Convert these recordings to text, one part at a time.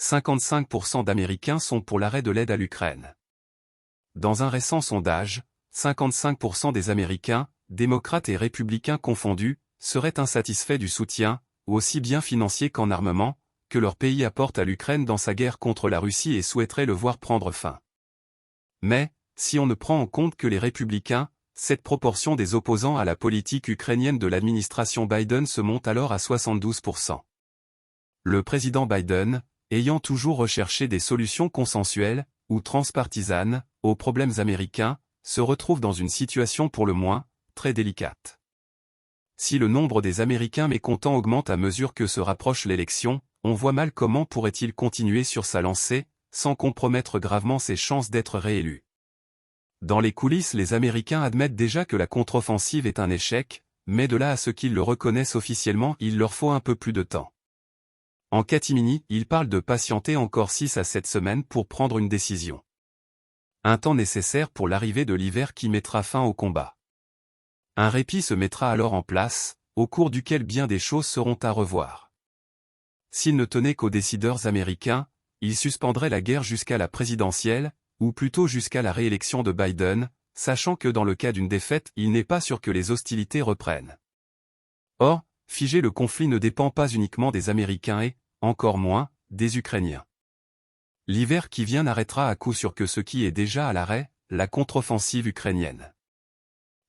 55% d'Américains sont pour l'arrêt de l'aide à l'Ukraine. Dans un récent sondage, 55% des Américains, démocrates et républicains confondus, seraient insatisfaits du soutien, aussi bien financier qu'en armement, que leur pays apporte à l'Ukraine dans sa guerre contre la Russie et souhaiteraient le voir prendre fin. Mais, si on ne prend en compte que les républicains, cette proportion des opposants à la politique ukrainienne de l'administration Biden se monte alors à 72%. Le président Biden, ayant toujours recherché des solutions consensuelles, ou transpartisanes, aux problèmes américains, se retrouve dans une situation pour le moins, très délicate. Si le nombre des Américains mécontents augmente à mesure que se rapproche l'élection, on voit mal comment pourrait-il continuer sur sa lancée, sans compromettre gravement ses chances d'être réélu. Dans les coulisses, les Américains admettent déjà que la contre-offensive est un échec, mais de là à ce qu'ils le reconnaissent officiellement, il leur faut un peu plus de temps. En catimini, ils parlent de patienter encore 6 à 7 semaines pour prendre une décision. Un temps nécessaire pour l'arrivée de l'hiver qui mettra fin au combat. Un répit se mettra alors en place, au cours duquel bien des choses seront à revoir. S'ils ne tenaient qu'aux décideurs américains, ils suspendraient la guerre jusqu'à la présidentielle, ou plutôt jusqu'à la réélection de Biden, sachant que dans le cas d'une défaite, il n'est pas sûr que les hostilités reprennent. Or, figer le conflit ne dépend pas uniquement des Américains et, encore moins, des Ukrainiens. L'hiver qui vient n'arrêtera à coup sûr que ce qui est déjà à l'arrêt, la contre-offensive ukrainienne.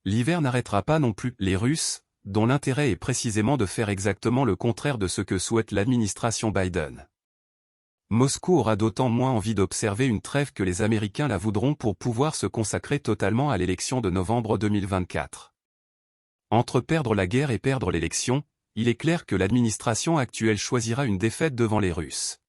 L'hiver n'arrêtera pas non plus les Russes, dont l'intérêt est précisément de faire exactement le contraire de ce que souhaite l'administration Biden. Moscou aura d'autant moins envie d'observer une trêve que les Américains la voudront pour pouvoir se consacrer totalement à l'élection de novembre 2024. Entre perdre la guerre et perdre l'élection, il est clair que l'administration actuelle choisira une défaite devant les Russes.